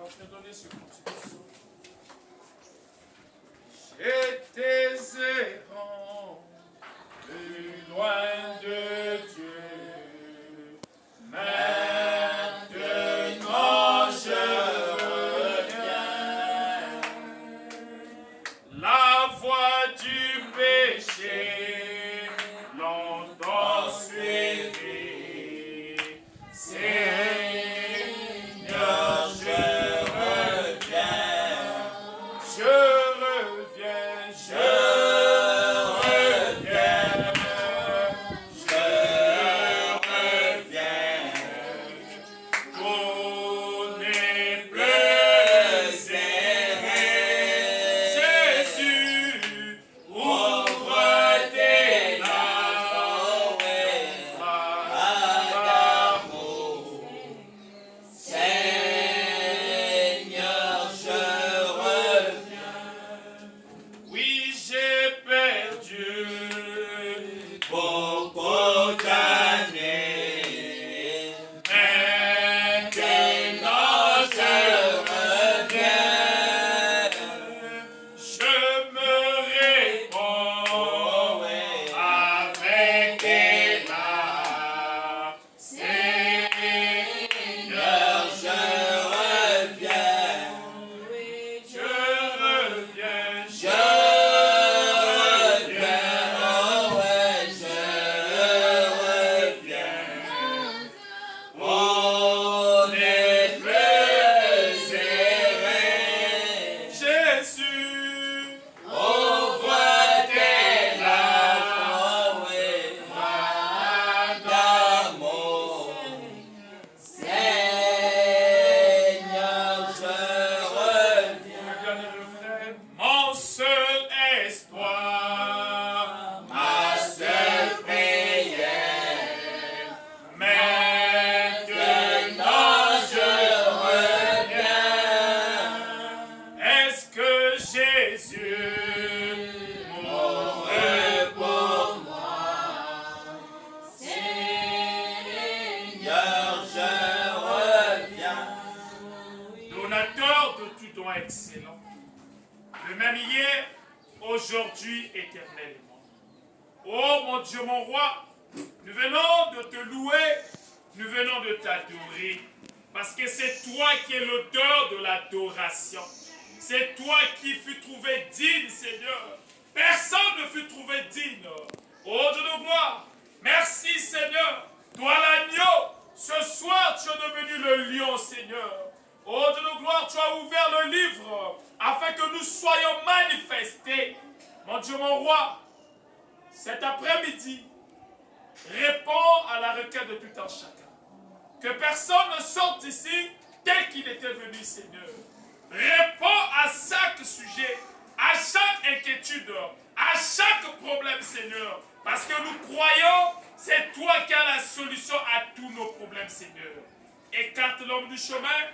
frère, donnez ce continent. J'étais errant, plus loin de Dieu. Maintenant je reviens. La voie du péché, longtemps suivi. Seigneur, je reviens. Je reviens, je reviens. Je reviens. Tout n'est plus serré. Jésus, ouvre tes larmes. Seigneur, je reviens. Oui, j'ai perdu beaucoup d'années. Maintenant je reviens. Je me réponds avec élan. Seigneur, je reviens. Je reviens, je reviens. Oh ouais, je reviens. On est plus serré. Jésus, ouvre tes larmes. D'amour. Seigneur, je reviens. Mon seul espoir, ma seule prière. Maintenant je reviens. Est-ce que Jésus mourrait pour moi? Seigneur, je reviens. Donateur de tout don excellent, le même hier, aujourd'hui, éternellement. Oh mon Dieu, mon roi, nous venons de te louer, nous venons de t'adorer, parce que c'est toi qui es l'auteur de l'adoration. C'est toi qui fus trouvé digne, Seigneur. Personne ne fut trouvé digne. Oh Dieu de gloire, merci Seigneur. Toi l'agneau, ce soir tu es devenu le lion, Seigneur. Oh Dieu de gloire, tu as ouvert le livre afin que nous soyons manifestés. Mon Dieu, mon roi, cet après-midi, réponds à la requête de tout un chacun. Que personne ne sorte ici tel qu'il était venu, Seigneur. Réponds à chaque sujet, à chaque inquiétude, à chaque problème, Seigneur. Parce que nous croyons, c'est toi qui as la solution à tous nos problèmes, Seigneur. Écarte l'homme du chemin,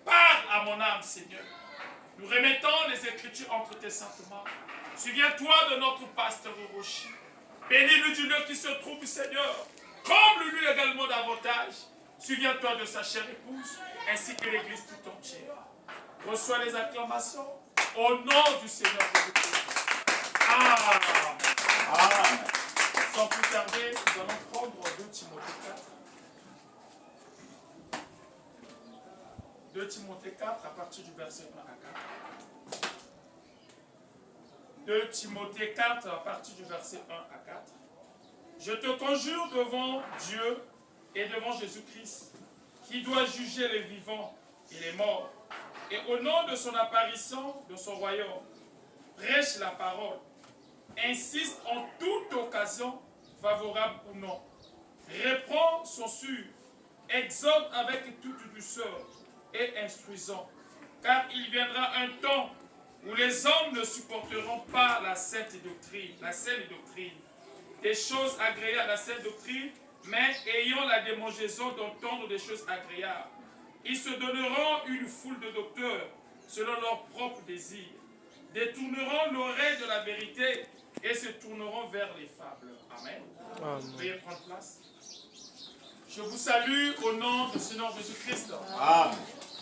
parle à mon âme, Seigneur. Nous remettons les Écritures entre tes saintes mains. Souviens-toi de notre pasteur Rocher. Bénis-le du lieu qui se trouve, Seigneur. Comble-lui également davantage. Souviens-toi de sa chère épouse, ainsi que l'Église tout entière. Reçois les acclamations au nom du Seigneur Jésus-Christ. Amen. Amen. Sans plus tarder, nous allons prendre 2 Timothée 4. 2 Timothée 4 à partir du verset 1 à 4. 2 Timothée 4 à partir du verset 1 à 4. Je te conjure devant Dieu et devant Jésus-Christ, qui doit juger les vivants et les morts, et au nom de son apparition, de son royaume, prêche la parole, insiste en toute occasion, favorable ou non, reprend son sûr, exhorte avec toute douceur et instruisant, car il viendra un temps où les hommes ne supporteront pas la sainte doctrine, des choses agréables à la sainte doctrine, mais ayant la démangeaison d'entendre des choses agréables. Ils se donneront une foule de docteurs selon leurs propres désirs, détourneront l'oreille de la vérité et se tourneront vers les fables. Amen. Veuillez prendre place. Je vous salue au nom du Seigneur Jésus-Christ.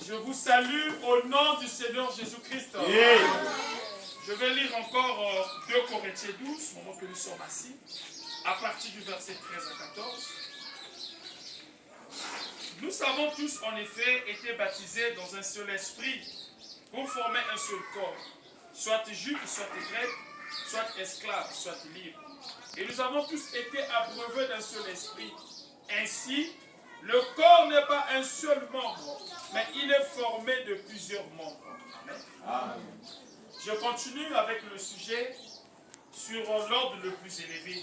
Je vous salue au nom du Seigneur Jésus-Christ. Je vais lire encore 2 Corinthiens 12, au moment que nous sommes assis, à partir du verset 13 à 14. Nous avons tous en effet été baptisés dans un seul esprit pour former un seul corps, soit juif, soit grec, soit esclave, soit libre. Et nous avons tous été abreuvés d'un seul esprit. Ainsi, le corps n'est pas un seul membre, mais il est formé de plusieurs membres. Amen. Amen. Je continue avec le sujet sur l'ordre le plus élevé.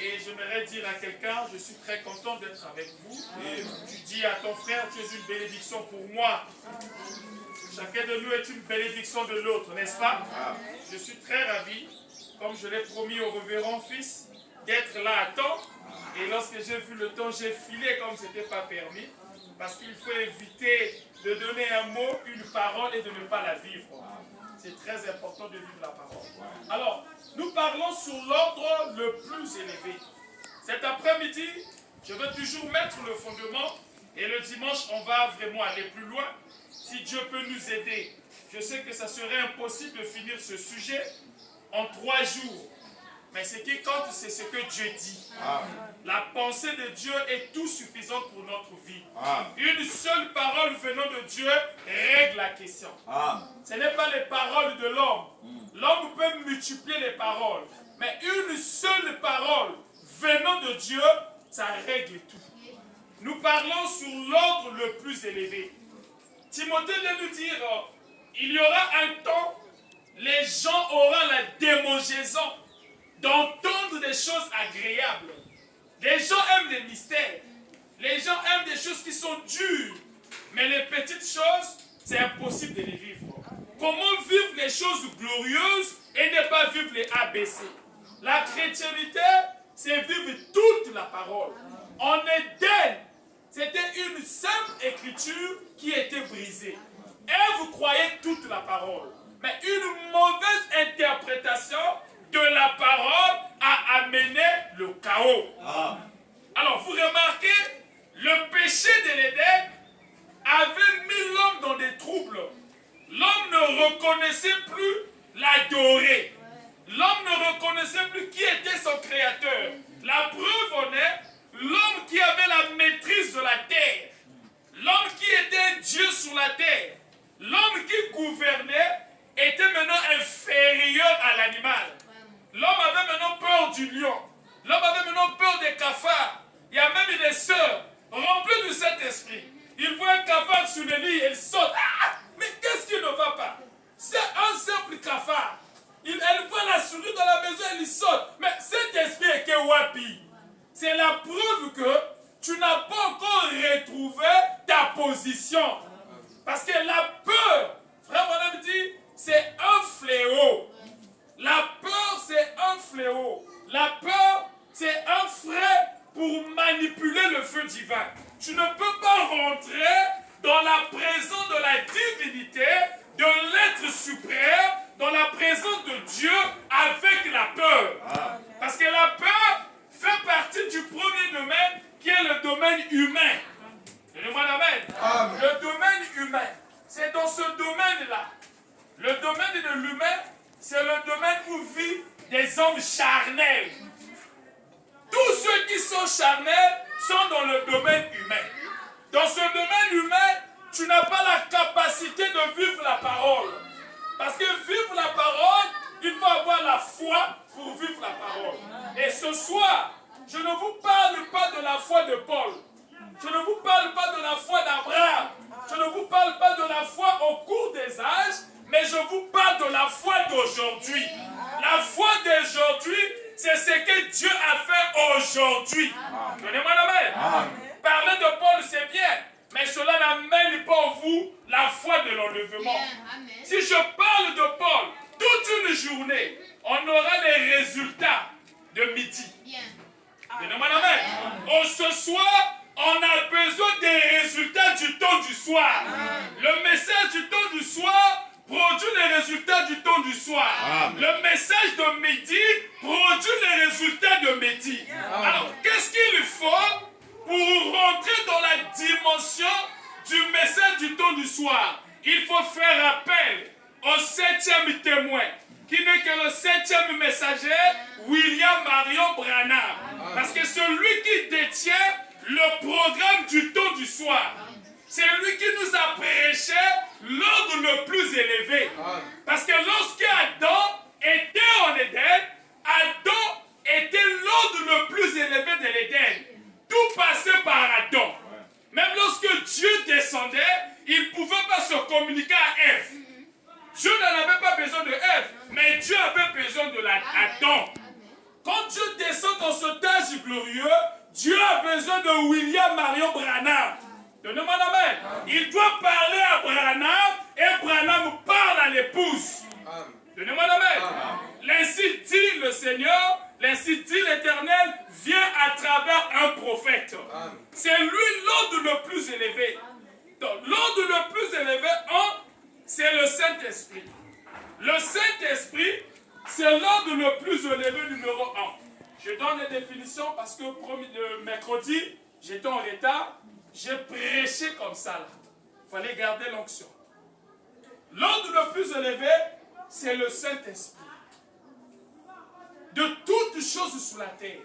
Et j'aimerais dire à quelqu'un, je suis très content d'être avec vous. Et tu dis à ton frère, tu es une bénédiction pour moi. Chacun de nous est une bénédiction de l'autre, n'est-ce pas? Je suis très ravi, comme je l'ai promis au révérend fils, d'être là à temps. Et lorsque j'ai vu le temps, j'ai filé comme ce n'était pas permis. Parce qu'il faut éviter de donner un mot, une parole et de ne pas la vivre. C'est très important de vivre la parole. Alors, nous parlons sur l'ordre le plus élevé. Cet après-midi, je veux toujours mettre le fondement. Et le dimanche, on va vraiment aller plus loin. Si Dieu peut nous aider, je sais que ça serait impossible de finir ce sujet en 3 jours. Mais ce qui compte, c'est ce que Dieu dit. La pensée de Dieu est tout suffisante pour notre vie. Une seule parole venant de Dieu règle la question. Ce n'est pas les paroles de l'homme. L'homme peut multiplier les paroles. Mais une seule parole venant de Dieu, ça règle tout. Nous parlons sur l'ordre le plus élevé. Timothée vient nous dire, il y aura un temps, les gens auront la démangeaison d'entendre des choses agréables. Les gens aiment les mystères. Les gens aiment des choses qui sont dures. Mais les petites choses, c'est impossible de les vivre. Comment vivre les choses glorieuses et ne pas vivre les ABC? La chrétienté, c'est vivre toute la parole. En Éden, c'était une simple écriture qui était brisée. Et vous croyez toute la parole. Mais une mauvaise interprétation de la parole a amené le chaos. Alors vous remarquez, le péché de l'Éden avait mis l'homme dans des troubles. L'homme ne reconnaissait plus l'adorer. L'homme ne reconnaissait plus qui était son créateur. La preuve en est, l'homme qui avait la maîtrise de la terre, l'homme qui était Dieu sur la terre, l'homme qui gouvernait était maintenant inférieur à l'animal. L'homme avait maintenant peur du lion. L'homme avait maintenant peur des cafards. Il y a même des sœurs remplies de cet esprit. Il voit un cafard sur le lit et il saute. Ah, mais qu'est-ce qui ne va pas? C'est un simple cafard. Elle voit la souris dans la maison et il saute. Mais cet esprit est que wapi. C'est la preuve que tu n'as pas encore retrouvé ta position. Parce que la peur, frère Bonhomme dit, c'est un fléau. La peur, c'est un fléau. La peur, c'est un frein pour manipuler le feu divin. Tu ne peux pas rentrer dans la présence de la divinité, de l'être suprême, dans la présence de Dieu avec la peur. Parce que la peur fait partie du premier domaine qui est le domaine humain. Donnez-moi l'amen. Le domaine humain. C'est dans ce domaine-là. Le domaine de l'humain, c'est le domaine où vivent des hommes charnels. Tous ceux qui sont charnels sont dans le domaine humain. Dans ce domaine humain, tu n'as pas la capacité de vivre la parole. Parce que vivre la parole, il faut avoir la foi pour vivre la parole. Et ce soir, je ne vous parle pas de la foi de Paul. Je ne vous parle pas de la foi d'Abraham. Je ne vous parle pas de la foi au cours des âges, mais je vous parle de la foi d'aujourd'hui. La foi d'aujourd'hui, c'est ce que Dieu a fait aujourd'hui. Donnez-moi l'amen. Parler de Paul, c'est bien, mais cela n'amène pas en vous la foi de l'enlèvement. Si je parle de Paul toute une journée, on aura les résultats de midi. Donnez-moi l'amen. Ce soir, on a besoin des résultats du temps du soir. Le message du temps du soir produit les résultats du temps du soir. Le message de midi produit les résultats de midi. Alors, qu'est-ce qu'il faut pour rentrer dans la dimension du message message du temps du soir, il faut faire appel au 7e témoin, qui n'est que le 7e messager, William Marion Branham. Parce que celui qui détient le programme du temps du soir, c'est lui qui nous a prêché l'ordre le plus élevé. Parce que lorsque Adam était en Éden, Adam était l'ordre le plus élevé de l'Éden. Tout passait par Adam. Même lorsque Dieu descendait, il ne pouvait pas se communiquer à Ève. Dieu n'en avait pas besoin de Ève, mais Dieu avait besoin de Adam. Quand Dieu descend dans ce âge glorieux, Dieu a besoin de William Marion Branham. Donnez-moi l'amen. Il doit parler à Branham et Branham parle à l'épouse. Donnez-moi l'amen. L'ainsi dit le Seigneur, l'ainsi dit l'Éternel, vient à travers un prophète. C'est lui l'ordre le plus élevé. Donc l'ordre le plus élevé, c'est le Saint-Esprit. Le Saint-Esprit, c'est l'ordre le plus élevé numéro 1. Je donne les définitions parce que le mercredi, j'étais en retard. J'ai prêché comme ça là. Il fallait garder l'onction. L'ordre le plus élevé, c'est le Saint-Esprit. De toutes choses sur la terre,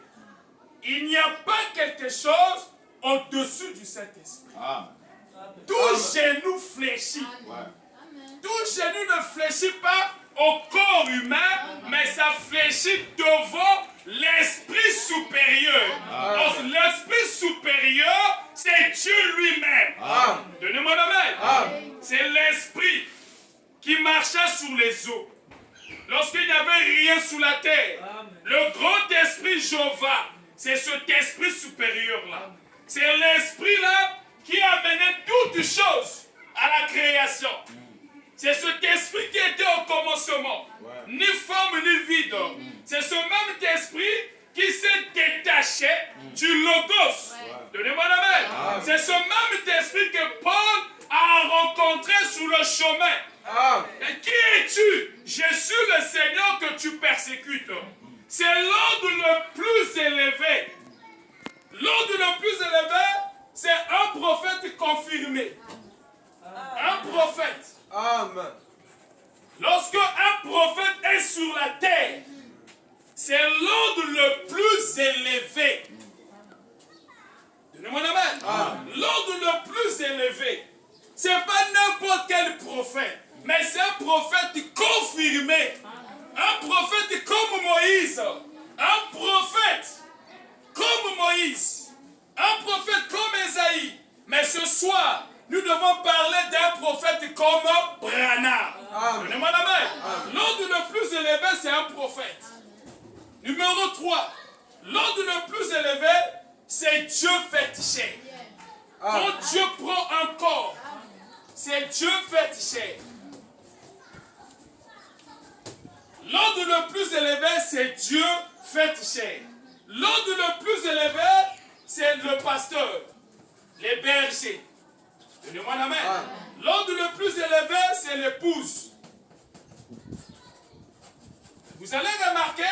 il n'y a pas quelque chose au-dessus du Saint-Esprit. Tout genou fléchit. Tout genou ne fléchit pas au corps humain, mais ça fléchit devant l'esprit supérieur. Donc l'esprit supérieur, c'est Dieu lui-même. Donnez-moi l'amen. C'est l'esprit qui marcha sur les eaux. Lorsqu'il n'y avait rien sous la terre, le grand esprit Jéhovah, c'est cet esprit supérieur-là. C'est l'esprit-là qui a mené toutes choses à la création. C'est cet esprit qui était au commencement, ni forme ni vide. C'est ce même esprit qui s'est détaché du Logos. Donnez-moi la main. C'est ce même esprit que Paul a rencontré sur le chemin. Et qui es-tu? Je suis le Seigneur que tu persécutes. C'est l'ordre le plus élevé. L'ordre le plus élevé, c'est un prophète confirmé. Un prophète. Amen. Lorsque un prophète est sur la terre, c'est l'ordre le plus élevé. Donnez-moi la main. L'ordre le plus élevé, c'est pas n'importe quel prophète, mais c'est un prophète confirmé. Un prophète comme Moïse. Un prophète comme Moïse. Un prophète comme Esaïe. Mais ce soir, nous devons parler d'un prophète comme Branham. Donnez-moi la main. L'ordre le plus élevé, c'est un prophète. Numéro 3. L'ordre le plus élevé, c'est Dieu fait chair. Quand Dieu prend un corps, c'est Dieu fait chair. L'ordre le plus élevé, c'est Dieu fait chair. L'ordre le plus élevé, c'est le pasteur, les bergers. Donnez-moi la main. L'ordre le plus élevé, c'est l'épouse. Vous allez remarquer,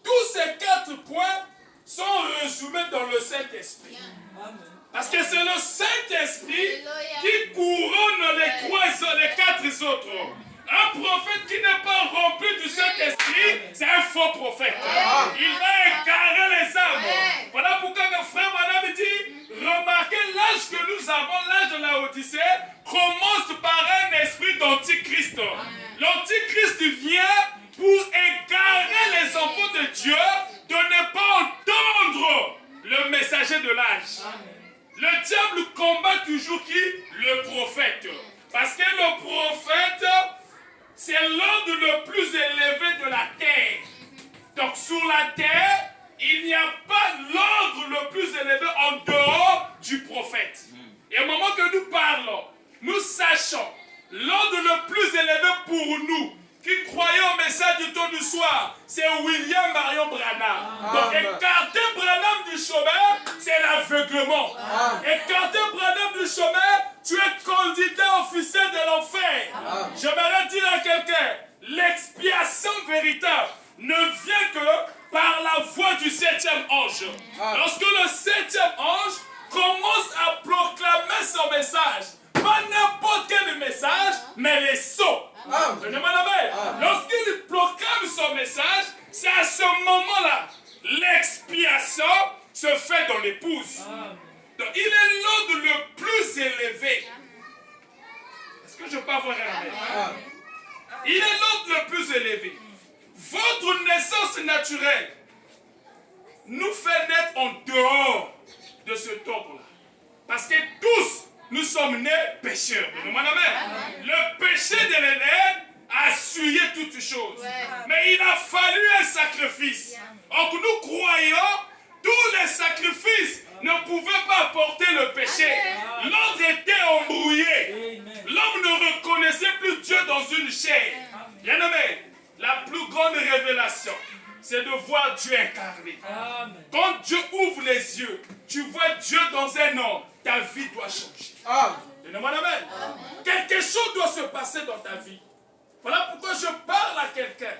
tous ces 4 points sont résumés dans le Saint-Esprit. Parce que c'est le Saint-Esprit qui couronne les 4 autres. Un prophète qui n'est pas rempli du Saint-Esprit, c'est un faux prophète. Il va égarer les âmes. Voilà pourquoi le frère Madame dit, remarquez l'âge que nous avons, l'âge de la Odyssée, commence par un esprit d'antichrist. L'antichrist vient pour égarer les enfants de Dieu de ne pas entendre le messager de l'âge. Le diable combat toujours qui? Le prophète. Parce que le prophète, c'est l'ordre le plus élevé de la terre. Donc sur la terre, il n'y a pas l'ordre le plus élevé en dehors du prophète. Et au moment que nous parlons, nous sachons l'ordre le plus élevé pour nous, qui croyons au message du temps du soir, c'est William Marion Branham. Donc écarter Branham du chemin, c'est l'aveuglement. Écarter Branham du chemin, tu es candidat officiel de l'enfer. J'aimerais dire à quelqu'un, l'expiation véritable ne vient que par la voix du 7e ange. Lorsque le 7e ange commence à proclamer son message, pas pas n'importe quel message, mais les sceaux. Donnez-moi la main. Lorsqu'il proclame son message, c'est à ce moment-là, l'expiation se fait dans l'épouse. Donc, il est l'ordre le plus élevé. Est-ce que je peux avoir un amen? Il est l'ordre le plus élevé. Votre naissance naturelle nous fait naître en dehors de ce ordre-là. Parce que tous, nous sommes nés pécheurs. Donnez-moi la main. Le péché de l'Éden a souillé toutes choses. Mais il a fallu un sacrifice. Or, nous croyons, tous les sacrifices ne pouvaient pas apporter le péché. L'ordre était embrouillé. L'homme ne reconnaissait plus Dieu dans une chair. Bien-aimé, la plus grande révélation, c'est de voir Dieu incarné. Quand Dieu ouvre les yeux, tu vois Dieu dans un homme, ta vie doit changer. Donnez-moi la main. Quelque chose doit se passer dans ta vie. Voilà pourquoi je parle à quelqu'un.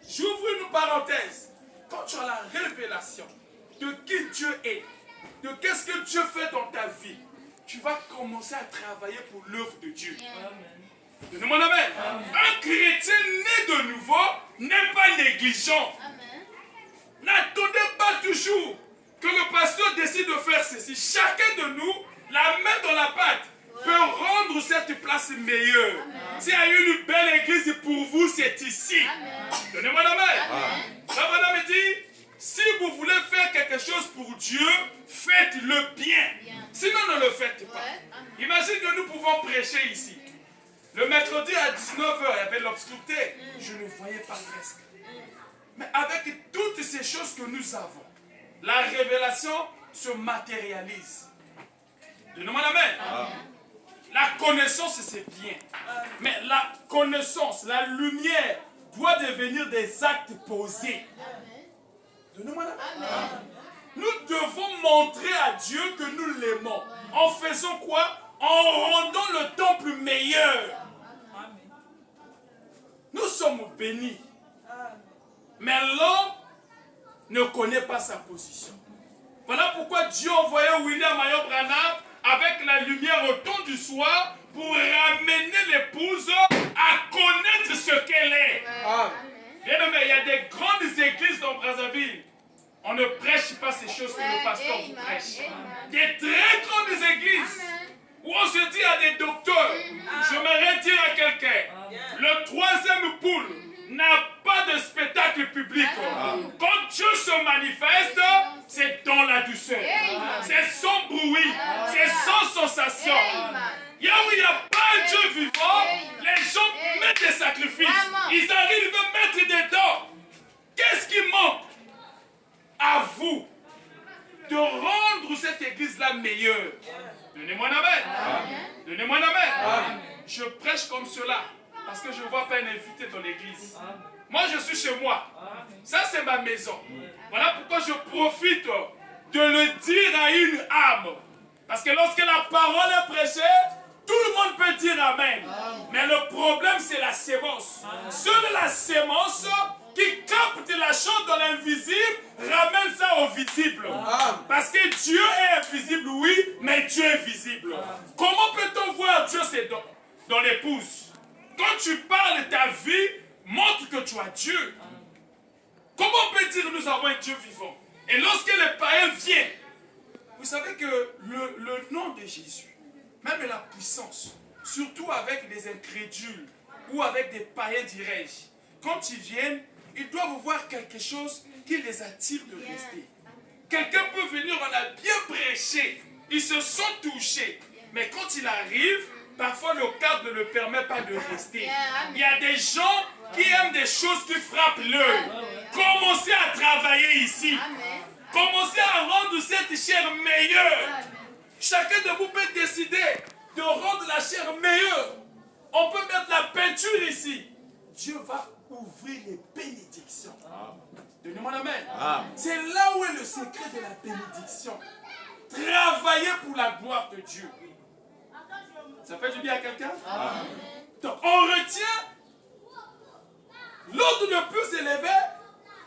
J'ouvre une parenthèse. Quand tu as la révélation de qui Dieu est, de qu'est-ce que Dieu fait dans ta vie, tu vas commencer à travailler pour l'œuvre de Dieu. Donnez-moi la main. Un chrétien né de nouveau n'est pas négligent. N'attendez pas toujours que le pasteur décide de faire ceci. Chacun de nous, la main dans la pâte, peut rendre cette place meilleure. S'il y a une belle église pour vous, c'est ici. Donnez-moi la main. La madame me dit, si vous voulez faire quelque chose pour Dieu, faites-le bien. Sinon, ne le faites pas. Imagine que nous pouvons prêcher ici. Le mercredi à 19h, il y avait l'obscurité. Je ne voyais pas presque. Mais avec toutes ces choses que nous avons, la révélation se matérialise. Donnez-moi la main. La connaissance, c'est bien. Mais la connaissance, la lumière, doit devenir des actes posés. Donnez-moi la main. Nous devons montrer à Dieu que nous l'aimons. En faisant quoi? En rendant le temple meilleur. Nous sommes bénis. Mais l'homme ne connaît pas sa position. Voilà pourquoi Dieu envoyait William Marion Branham avec la lumière au temps du soir pour ramener l'épouse à connaître ce qu'elle est. Bien aimé, il y a des grandes églises dans Brazzaville. On ne prêche pas ces choses que le pasteur vous prêche. Des très grandes églises où on se dit à des docteurs, j'aimerais dire à quelqu'un, le troisième poule n'a pas de spectacle public. Quand Dieu se manifeste, c'est dans la douceur. C'est sans bruit. C'est sans sensation. Là où il n'y a pas un Dieu vivant, les gens mettent des sacrifices. Ils arrivent à mettre des dents. Qu'est-ce qui manque à vous de rendre cette église-là meilleure? Donnez-moi la main. Donnez-moi la main. Je prêche comme cela. Parce que je ne vois pas un invité dans l'église. Moi, je suis chez moi. Ça, c'est ma maison. Voilà pourquoi je profite de le dire à une âme. Parce que lorsque la parole est prêchée, tout le monde peut dire Amen. Mais le problème, c'est la sémence. Seule la sémence qui capte la chose dans l'invisible ramène ça au visible. Parce que Dieu est invisible, oui, mais Dieu est visible. Comment peut-on voir Dieu, c'est dans l'épouse? Quand tu parles de ta vie, montre que tu as Dieu. Comment on peut dire nous avons un Dieu vivant? Et lorsque les païens viennent, vous savez que le nom de Jésus, même la puissance, surtout avec des incrédules ou avec des païens, dirais-je, quand ils viennent, ils doivent voir quelque chose qui les attire de rester. Quelqu'un peut venir, on a bien prêché, ils se sont touchés, mais quand il arrive, parfois le cadre ne le permet pas de rester. Il y a des gens qui aiment des choses qui frappent l'œil. Commencez à travailler ici. Commencez à rendre cette chair meilleure. Chacun de vous peut décider de rendre la chair meilleure. On peut mettre la peinture ici. Dieu va ouvrir les bénédictions. Donnez-moi la main. C'est là où est le secret de la bénédiction. Travailler pour la gloire de Dieu. Ça fait du bien à quelqu'un? Donc on retient l'ordre le plus élevé,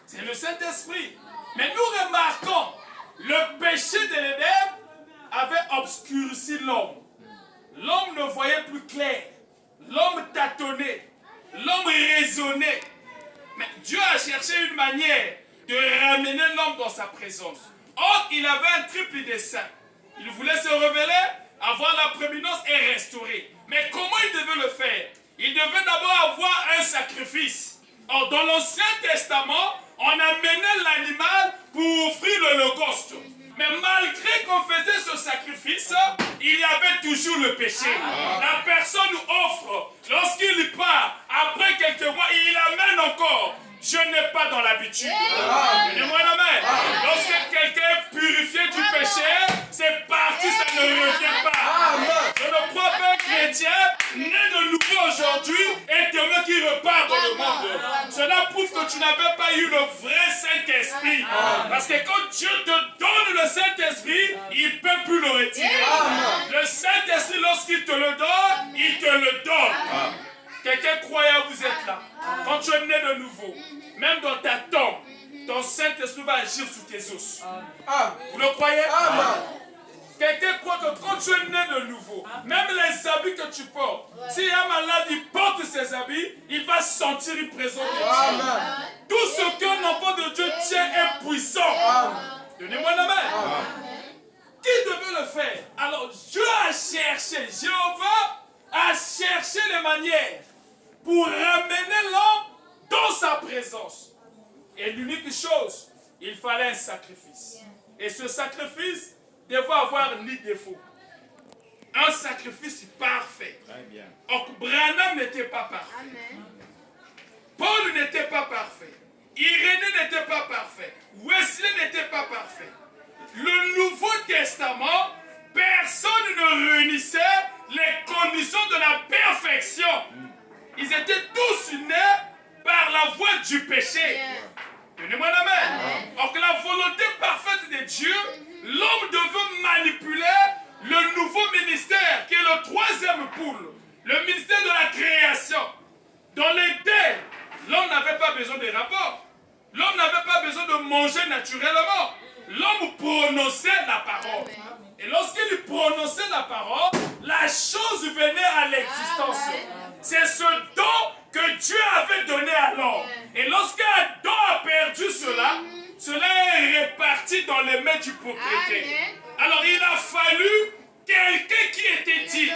c'est le Saint-Esprit. Mais nous remarquons, le péché de l'Éden avait obscurci l'homme. L'homme ne voyait plus clair. L'homme tâtonnait. L'homme raisonnait. Mais Dieu a cherché une manière de ramener l'homme dans sa présence. Or, il avait un triple dessein. Il voulait se révéler, avoir la prééminence et restaurer. Mais comment il devait le faire? Il devait d'abord avoir un sacrifice. Or, dans l'Ancien Testament, on amenait l'animal pour offrir l'holocauste. Mais malgré qu'on faisait ce sacrifice, il y avait toujours le péché. La personne offre. Lorsqu'il part, après quelques mois, il amène encore. Je n'ai pas dans l'habitude. Donnez-moi la main. Lorsque quelqu'un est purifié du péché, c'est parti, ça ne revient pas. Je ne crois pas un chrétien né de nouveau aujourd'hui et demain qui repart dans le monde. Cela prouve que tu n'avais pas eu le vrai Saint-Esprit. Parce que quand Dieu te donne le Saint-Esprit, il ne peut plus le retirer. Le Saint-Esprit, lorsqu'il te le donne, il te le donne. Quelqu'un croyant, vous êtes là. Quand tu es né de nouveau, même dans ta tombe, ton Saint-Esprit va agir sur tes os. Vous le croyez? Quelqu'un croit que quand tu es né de nouveau, même les habits que tu portes, si un malade il porte ses habits, il va sentir une présence de Dieu. Tout ce qu'un enfant de Dieu tient est puissant. Donnez-moi la main. Qui devait le faire? Alors Dieu a cherché, Jéhovah a cherché les manières pour ramener l'homme dans sa présence. Et l'unique chose, il fallait un sacrifice. Et ce sacrifice devait avoir ni défaut. Un sacrifice parfait. Or, Branham n'était pas parfait. Paul n'était pas parfait. Irénée n'était pas parfait. Wesley n'était pas parfait. Le Nouveau Testament, personne ne réunissait les conditions de la perfection. Ils étaient tous nés par la voie du péché. Donnez-moi la main. Or que la volonté parfaite de Dieu, l'homme devait manipuler le nouveau ministère qui est le troisième poule, le ministère de la création. Dans l'Éden, l'homme n'avait pas besoin de rapport. L'homme n'avait pas besoin de manger naturellement. L'homme prononçait la parole. Et lorsqu'il prononçait la parole, la chose venait à l'existence. C'est ce don que Dieu avait donné à l'homme. Et lorsqu'Adam a perdu cela, cela est réparti dans les mains du propriétaire. Alors il a fallu quelqu'un qui était digne.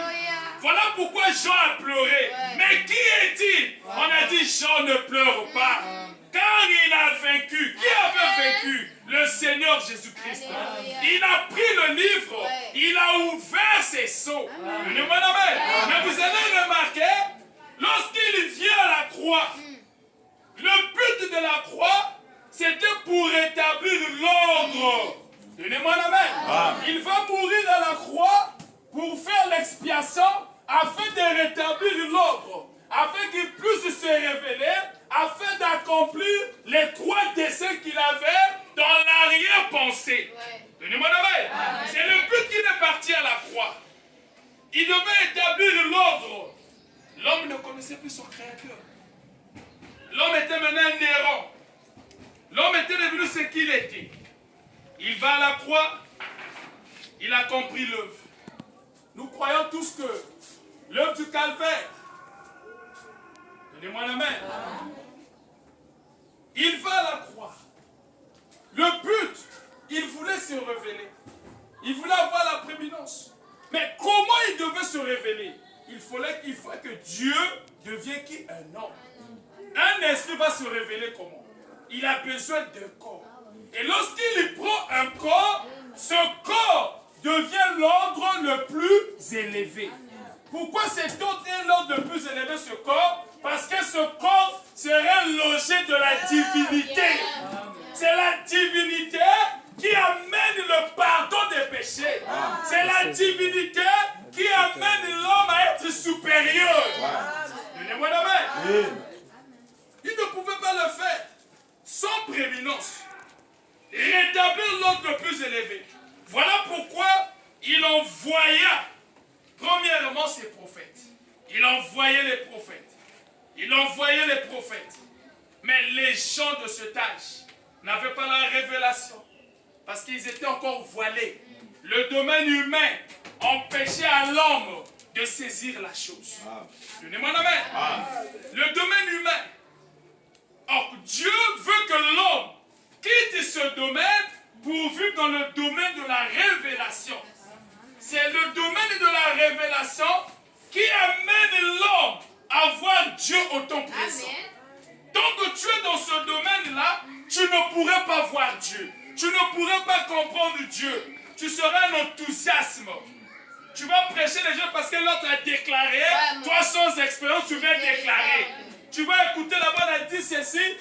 Voilà pourquoi Jean a pleuré. Mais qui est digne? On a dit Jean ne pleure pas. Car il a vaincu. Qui avait vaincu? Le Seigneur Jésus-Christ. Il a pris le livre. Il a ouvert ses sceaux. Donnez-moi la main. Mais vous allez remarquer, lorsqu'il vient à la croix, le but de la croix, c'était pour rétablir l'ordre. Donnez-moi la main. Il va mourir à la croix pour faire l'expiation afin de rétablir l'ordre, afin qu'il puisse se révéler, afin d'accomplir les trois desseins qu'il avait dans l'arrière-pensée. Donnez-moi la main. C'est le but qu'il est parti à la croix. Il devait établir l'ordre. L'homme ne connaissait plus son créateur. L'homme était maintenant un errant. L'homme était devenu ce qu'il était. Il va à la croix. Il a compris l'œuvre. Nous croyons tous que l'œuvre du calvaire. Donnez-moi la main. Il va à la croix. Le but, il voulait se révéler. Il voulait avoir la prééminence. Mais comment il devait se révéler? Il fallait que Dieu devienne qui? Un homme. Un esprit va se révéler comment? Il a besoin d'un corps. Et lorsqu'il prend un corps, ce corps devient l'ordre le plus élevé. Pourquoi cet ordre est l'ordre le plus élevé, ce corps? Parce que ce corps serait logé de la divinité. C'est la divinité qui amène le pardon des péchés. C'est la divinité qui amène l'homme à être supérieur. Donnez-moi la main. Il ne pouvait pas le faire sans prééminence. Rétablir l'ordre le plus élevé. Voilà pourquoi il envoya premièrement ses prophètes. Il envoyait les prophètes. Il envoyait les prophètes. Mais les gens de cet âge n'avaient pas la révélation. Parce qu'ils étaient encore voilés. Le domaine humain empêchait à l'homme de saisir la chose. Donnez-moi un amen. Le domaine humain. Or, Dieu veut que l'homme quitte ce domaine pour vivre dans le domaine de la révélation. C'est le domaine de la révélation qui amène l'homme à voir Dieu au temps présent. Tant que tu es dans ce domaine-là, tu ne pourrais pas voir Dieu. Tu ne pourrais pas comprendre Dieu. Tu seras un enthousiasme. Tu vas prêcher les gens parce que l'autre a déclaré. Toi, sans expérience, tu vas déclarer. Tu vas écouter la bonne, elle dit ceci.